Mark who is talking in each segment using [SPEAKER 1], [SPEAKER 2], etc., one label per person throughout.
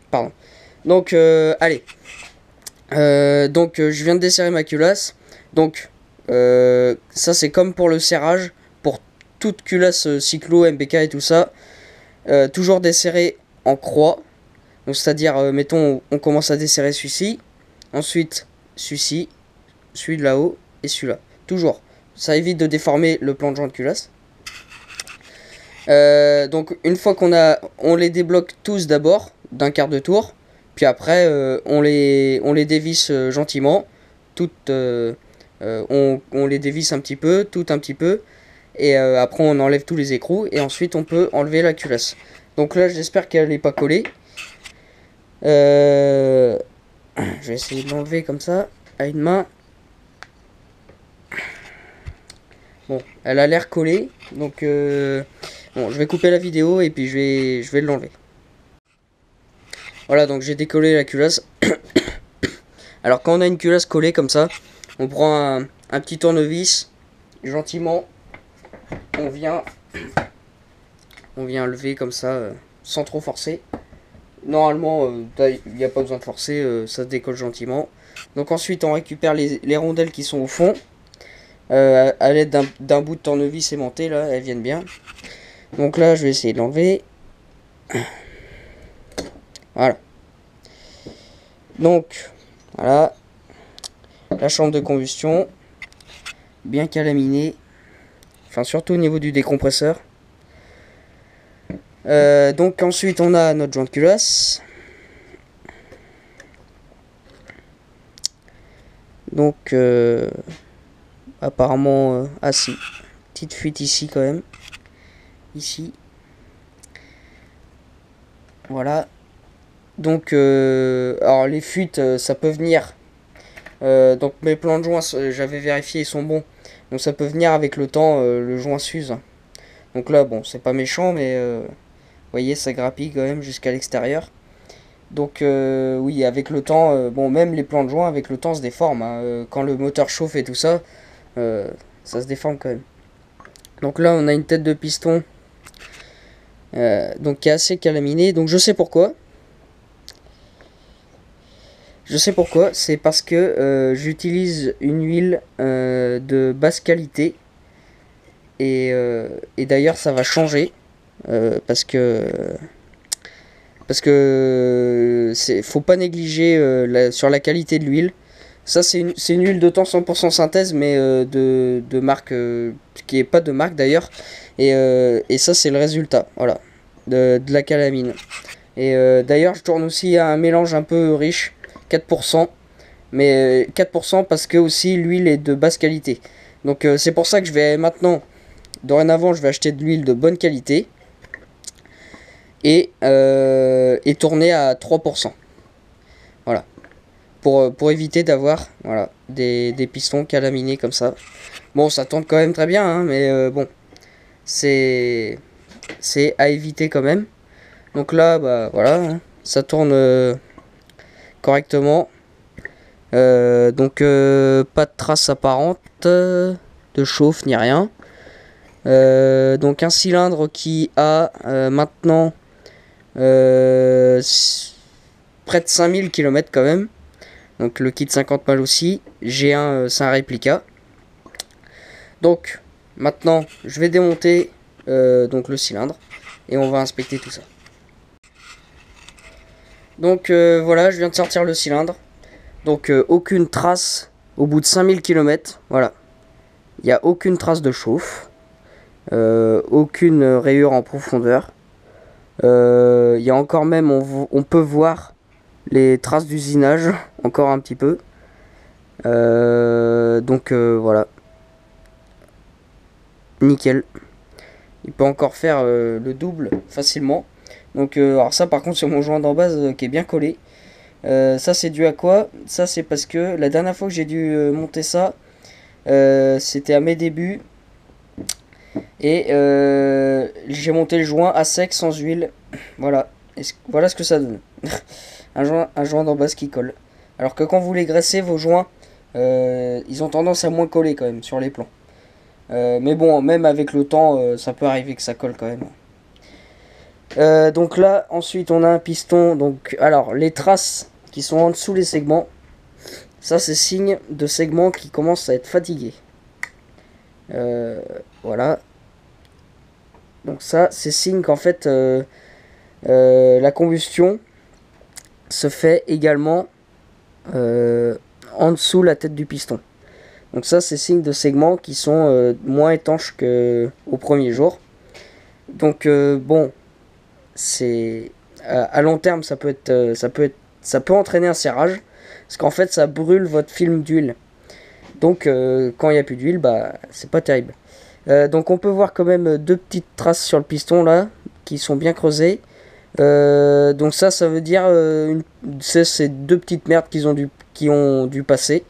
[SPEAKER 1] Pardon. Donc, allez. Je viens de desserrer ma culasse. Donc, ça c'est comme pour le serrage. Pour toute culasse cyclo, MPK et tout ça. Toujours desserrer en croix. Donc, c'est-à-dire, mettons, on commence à desserrer celui-ci. Ensuite, celui-ci. Celui de là-haut. Et celui-là. Toujours. Ça évite de déformer le plan de joint de culasse. Donc, une fois on les débloque tous d'abord, d'un quart de tour. Puis après, on les dévisse gentiment. On les dévisse un petit peu, tout un petit peu. Et après, on enlève tous les écrous. Et ensuite, on peut enlever la culasse. Donc là, j'espère qu'elle n'est pas collée. Je vais essayer de l'enlever comme ça, à une main. Bon, elle a l'air collée. Donc, bon, je vais couper la vidéo et puis je vais l'enlever. Voilà, donc j'ai décollé la culasse. Alors quand on a une culasse collée comme ça, on prend un petit tournevis, gentiment, on vient lever comme ça, sans trop forcer. Normalement, il n'y a pas besoin de forcer, ça se décolle gentiment. Donc ensuite on récupère les rondelles qui sont au fond, à l'aide d'un bout de tournevis aimanté, là, elles viennent bien. Donc là je vais essayer de l'enlever. Voilà. Donc, voilà. La chambre de combustion. Bien calaminée. Enfin, surtout au niveau du décompresseur. Donc, ensuite, on a notre joint de culasse. Donc, apparemment, ah si. Petite fuite ici, quand même. Ici. Voilà. Donc, alors les fuites, ça peut venir. Donc mes plans de joint, j'avais vérifié, ils sont bons. Donc ça peut venir avec le temps, le joint s'use. Donc là, bon, c'est pas méchant, mais vous voyez, ça grappille quand même jusqu'à l'extérieur. Donc oui, avec le temps, bon, même les plans de joint, avec le temps, se déforment. Hein. Quand le moteur chauffe et tout ça, ça se déforme quand même. Donc là, on a une tête de piston, donc qui est assez calaminée. Donc je sais pourquoi. Je sais pourquoi, c'est parce que j'utilise une huile de basse qualité et d'ailleurs ça va changer parce que faut pas négliger sur la qualité de l'huile. Ça c'est une huile de temps 100% synthèse mais de marque qui est pas de marque d'ailleurs et ça c'est le résultat voilà de la calamine. Et d'ailleurs je tourne aussi un mélange un peu riche 4%, mais 4% parce que aussi l'huile est de basse qualité. Donc c'est pour ça que je vais maintenant, dorénavant, je vais acheter de l'huile de bonne qualité et tourner à 3%. Voilà. Pour éviter d'avoir voilà, des pistons calaminés comme ça. Bon, ça tourne quand même très bien, hein, mais bon, c'est à éviter quand même. Donc là, bah voilà, hein, ça tourne correctement. Donc pas de traces apparentes de chauffe ni rien. Donc un cylindre qui a maintenant près de 5000 km quand même. Donc le kit 50 balles aussi. G1 c'est un réplica. Donc maintenant je vais démonter donc le cylindre et on va inspecter tout ça. Donc voilà, je viens de sortir le cylindre. Donc aucune trace au bout de 5000 km. Voilà. Il n'y a aucune trace de chauffe. Aucune rayure en profondeur. Il y a encore même, on peut voir les traces d'usinage. Encore un petit peu. Donc voilà. Nickel. Il peut encore faire le double facilement. Donc alors ça par contre sur mon joint d'en base qui est bien collé. Ça c'est dû à quoi? Ça c'est parce que la dernière fois que j'ai dû monter ça, c'était à mes débuts. Et j'ai monté le joint à sec sans huile. Voilà. Voilà ce que ça donne. un joint d'en base qui colle. Alors que quand vous les graissez, vos joints, ils ont tendance à moins coller quand même sur les plans. Mais bon, même avec le temps, ça peut arriver que ça colle quand même. Donc là, ensuite, on a un piston. Donc, alors, les traces qui sont en dessous les segments, ça, c'est signe de segments qui commencent à être fatigués. Voilà. Donc ça, c'est signe qu'en fait, la combustion se fait également en dessous la tête du piston. Donc ça, c'est signe de segments qui sont moins étanches qu'au premier jour. Donc bon, c'est à long terme, ça peut entraîner un serrage, parce qu'en fait, ça brûle votre film d'huile. Donc quand il n'y a plus d'huile, bah c'est pas terrible. Donc on peut voir quand même deux petites traces sur le piston là, qui sont bien creusées. Donc ça veut dire c'est deux petites merdes qui ont dû passer.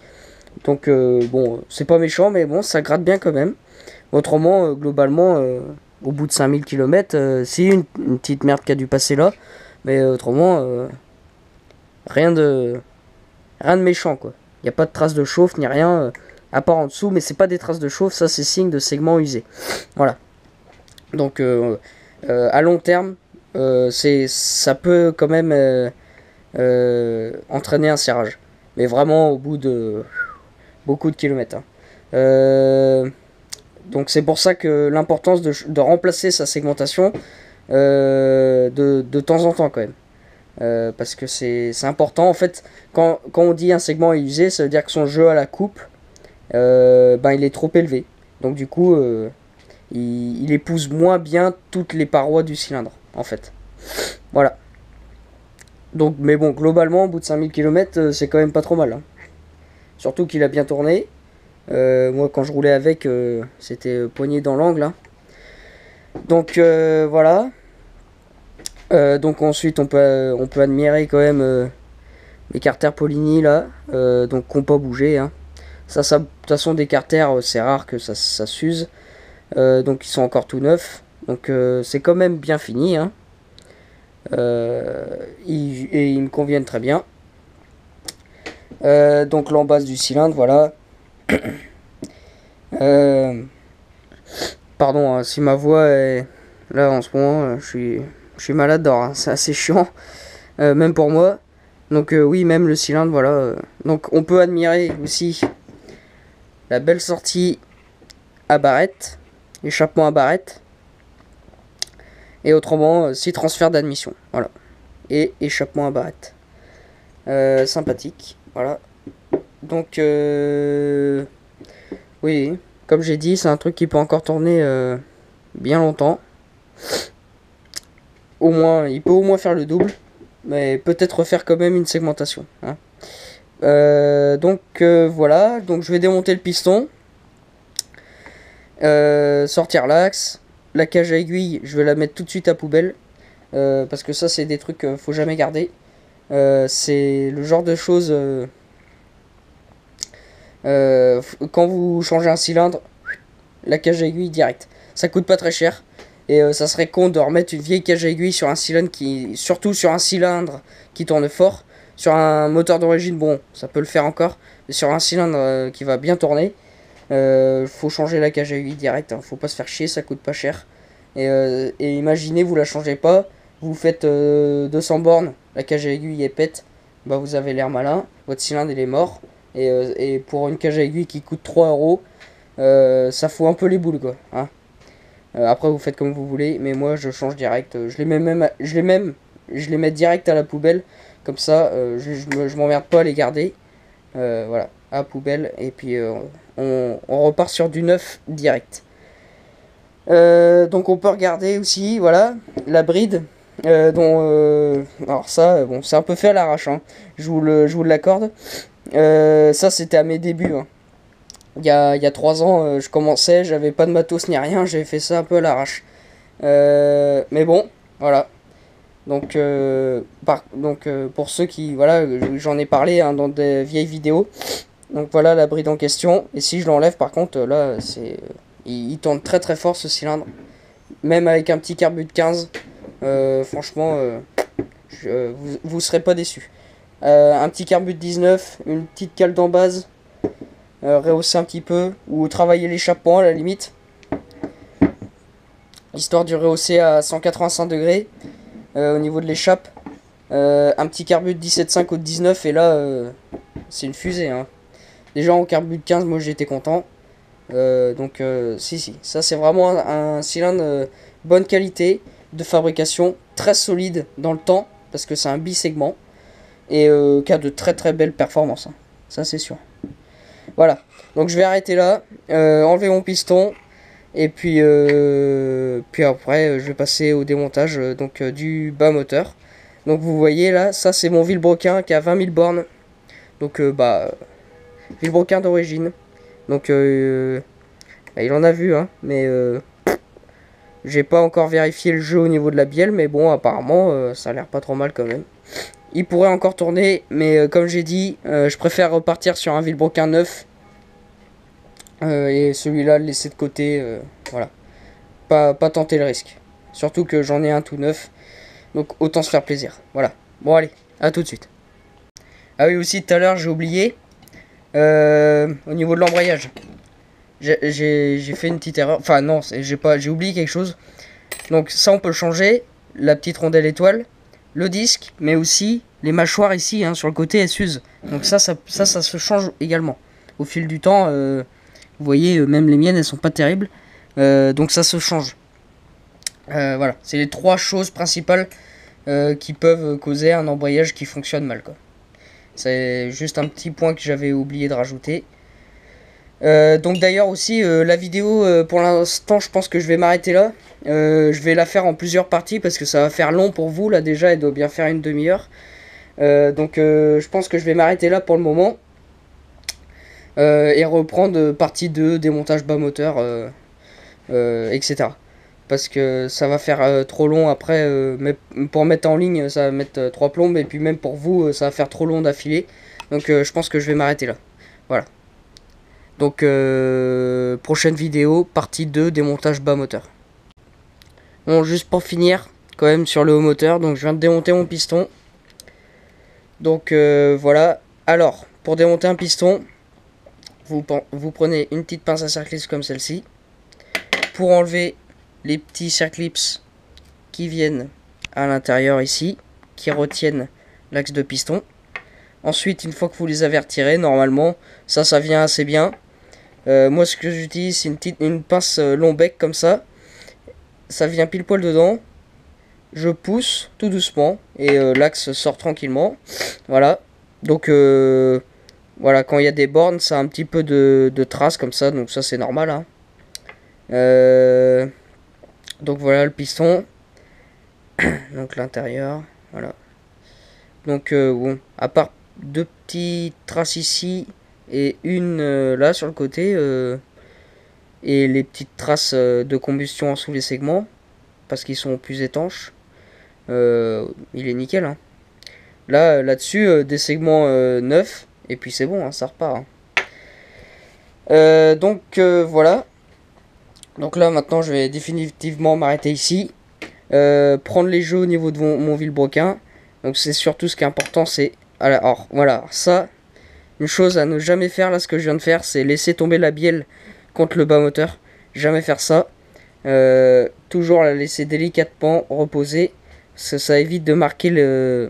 [SPEAKER 1] Donc bon, c'est pas méchant, mais bon, ça gratte bien quand même. Autrement, globalement, au bout de 5000 km, c'est une petite merde qui a dû passer là. Mais autrement, rien de méchant quoi. Il n'y a pas de traces de chauffe ni rien, à part en dessous, mais c'est pas des traces de chauffe, ça c'est signe de segments usés. Voilà. Donc à long terme, ça peut quand même entraîner un serrage. Mais vraiment au bout de beaucoup de kilomètres. Hein. Donc c'est pour ça que l'importance de remplacer sa segmentation de temps en temps quand même. Parce que c'est important. En fait, quand on dit un segment est usé, ça veut dire que son jeu à la coupe, il est trop élevé. Donc du coup, il épouse moins bien toutes les parois du cylindre, en fait. Voilà. Donc, mais bon, globalement, au bout de 5000 km, c'est quand même pas trop mal. Hein. Surtout qu'il a bien tourné. Moi, quand je roulais avec, c'était poigné dans l'angle. Hein. Donc, voilà. Donc ensuite, on peut admirer quand même les carters Polini, là. Donc, qui n'ont pas bougé. Hein. De toute façon, des carters, c'est rare que ça s'use. Donc, ils sont encore tout neufs. Donc, c'est quand même bien fini. Hein. Et ils me conviennent très bien. Donc l'embase du cylindre, voilà. Pardon, hein, si ma voix est là en ce moment, je suis malade d'or, hein, c'est assez chiant, même pour moi. Donc oui, même le cylindre, voilà. Donc on peut admirer aussi la belle sortie à barrette, échappement à barrette. Et autrement, 6 transferts d'admission, voilà. Et échappement à barrette. Sympathique, voilà. Donc oui, comme j'ai dit, c'est un truc qui peut encore tourner bien longtemps. Il peut au moins faire le double, mais peut-être refaire quand même une segmentation. Hein. Donc voilà, donc je vais démonter le piston, sortir l'axe, la cage à aiguille, je vais la mettre tout de suite à poubelle, parce que ça c'est des trucs faut jamais garder. C'est le genre de choses quand vous changez un cylindre, la cage à aiguille direct. Ça coûte pas très cher. Et ça serait con de remettre une vieille cage à aiguille sur un cylindre surtout sur un cylindre qui tourne fort. Sur un moteur d'origine, bon, ça peut le faire encore. Mais sur un cylindre qui va bien tourner, faut changer la cage à aiguille direct. Hein. Faut pas se faire chier, ça coûte pas cher. Et imaginez, vous la changez pas, vous faites 200 bornes, la cage à aiguille est pète, bah vous avez l'air malin, votre cylindre il est mort. Et pour une cage à aiguille qui coûte 3 €, ça fout un peu les boules quoi. Hein. Après vous faites comme vous voulez, mais moi je change direct. Je les mets direct à la poubelle, comme ça je m'emmerde pas à les garder. Voilà, à la poubelle, et puis on repart sur du neuf direct. Donc on peut regarder aussi, voilà, la bride. Alors ça, bon, c'est un peu fait à l'arrache, hein. Je vous l'accorde. Ça c'était à mes débuts. Hein. Il y a 3 ans, je commençais, j'avais pas de matos ni rien, j'avais fait ça un peu à l'arrache. Mais bon, voilà. Donc, pour ceux qui, voilà, j'en ai parlé hein, dans des vieilles vidéos. Donc voilà la bride en question. Et si je l'enlève, par contre, là, il tourne très très fort ce cylindre. Même avec un petit carbu de 15, franchement, vous serez pas déçus. Un petit carbu de 19, une petite cale d'embase. Rehausser un petit peu ou travailler l'échappement à la limite. histoire de rehausser à 185 degrés au niveau de l'échappe. Un petit carbu de 17,5 ou de 19 et là c'est une fusée, hein. Déjà en carbu de 15, moi j'étais content. Donc si, ça c'est vraiment un cylindre bonne qualité de fabrication, très solide dans le temps, parce que c'est un bisegment, et qui a de très très belles performances, hein. Ça c'est sûr. Voilà, donc je vais arrêter là, enlever mon piston, et puis après je vais passer au démontage du bas moteur. Donc vous voyez là, ça c'est mon Vilebrequin qui a 20 000 bornes, donc Vilebrequin d'origine. Donc il en a vu, hein, mais j'ai pas encore vérifié le jeu au niveau de la bielle, mais bon, apparemment ça a l'air pas trop mal quand même. Il pourrait encore tourner, mais comme j'ai dit, je préfère repartir sur un Vilebrequin neuf et celui-là le laisser de côté. Voilà, pas tenter le risque. Surtout que j'en ai un tout neuf, donc autant se faire plaisir. Voilà, bon allez, à tout de suite. Ah oui, aussi tout à l'heure j'ai oublié, au niveau de l'embrayage. J'ai fait une petite erreur. Enfin non, j'ai oublié quelque chose. Donc ça on peut le changer. La petite rondelle étoile, le disque, mais aussi les mâchoires ici, hein, sur le côté elles s'usent. Donc ça se change également. Au fil du temps, vous voyez, même les miennes elles sont pas terribles. Donc ça se change. Voilà, c'est les trois choses principales qui peuvent causer un embrayage qui fonctionne mal, quoi. C'est juste un petit point que j'avais oublié de rajouter. Donc d'ailleurs aussi la vidéo pour l'instant je pense que je vais m'arrêter là. Je vais la faire en plusieurs parties parce que ça va faire long pour vous là déjà, elle doit bien faire une demi-heure. Donc je pense que je vais m'arrêter là pour le moment. Et reprendre partie 2, démontage bas moteur, etc. Parce que ça va faire trop long après, mais pour mettre en ligne ça va mettre 3 plombes et puis même pour vous ça va faire trop long d'affilée. Donc je pense que je vais m'arrêter là. Voilà. Donc prochaine vidéo, partie 2, démontage bas moteur. Bon, juste pour finir, quand même sur le haut moteur, donc je viens de démonter mon piston. Donc voilà, alors, pour démonter un piston, vous prenez une petite pince à circlips comme celle-ci. Pour enlever les petits circlips qui viennent à l'intérieur ici, qui retiennent l'axe de piston. Ensuite, une fois que vous les avez retirés, normalement, ça vient assez bien. Moi ce que j'utilise c'est une pince long bec comme ça. Ça vient pile poil dedans. Je pousse tout doucement et l'axe sort tranquillement. Voilà. Donc voilà, quand il y a des bornes ça a un petit peu de traces comme ça. Donc ça c'est normal, hein. Donc voilà le piston. Donc l'intérieur. Voilà. Donc bon, à part deux petites traces ici et une là sur le côté, et les petites traces de combustion en sous les segments parce qu'ils sont plus étanches, il est nickel, hein. Là-dessus des segments neufs et puis c'est bon, hein, ça repart, hein. Donc voilà, donc là maintenant je vais définitivement m'arrêter ici, prendre les jeux au niveau de mon Vilebrequin. Donc c'est surtout ce qui est important, c'est alors voilà, ça, une chose à ne jamais faire, là ce que je viens de faire, c'est laisser tomber la bielle contre le bas moteur. Jamais faire ça. Toujours la laisser délicatement reposer. Ça évite de marquer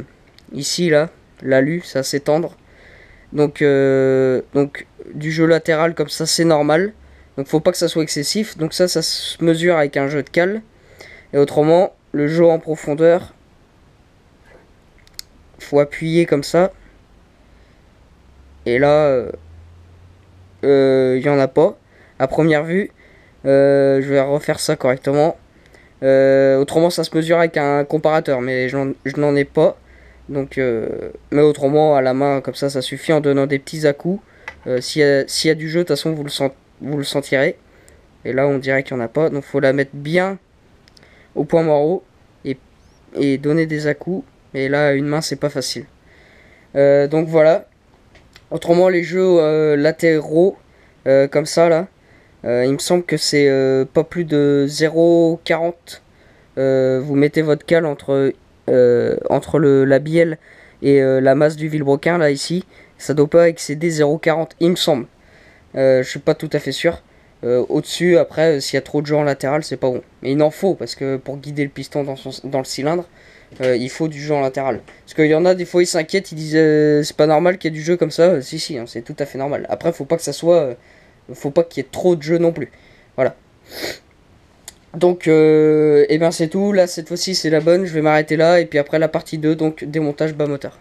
[SPEAKER 1] ici là, l'alu, ça s'étendre. Donc du jeu latéral comme ça c'est normal. Donc faut pas que ça soit excessif. Donc ça se mesure avec un jeu de cale. Et autrement, le jeu en profondeur, faut appuyer comme ça. Et là, il y en a pas à première vue. Je vais refaire ça correctement. Autrement ça se mesure avec un comparateur, mais je n'en ai pas. Donc mais autrement à la main comme ça suffit en donnant des petits à-coups. S'il y a du jeu, de toute façon vous le sentirez. Et là on dirait qu'il n'y en a pas. Donc faut la mettre bien au point mort et donner des à-coups. Et là une main c'est pas facile. Donc voilà. Autrement les jeux latéraux comme ça là, il me semble que c'est pas plus de 0,40. Vous mettez votre cale entre la bielle et la masse du Vilebrequin là ici. Ça doit pas excéder 0,40 il me semble. Je suis pas tout à fait sûr. Au-dessus, après, s'il y a trop de jeu en latéral, c'est pas bon. Mais il en faut, parce que pour guider le piston dans le cylindre, il faut du jeu en latéral. Parce qu'il y en a des fois, ils s'inquiètent, ils disent c'est pas normal qu'il y ait du jeu comme ça. Si, si, hein, c'est tout à fait normal. Après, faut pas que ça soit. Faut pas qu'il y ait trop de jeu non plus. Voilà. Donc, et bien c'est tout. Là, cette fois-ci, c'est la bonne. Je vais m'arrêter là. Et puis après, la partie 2, donc démontage bas moteur.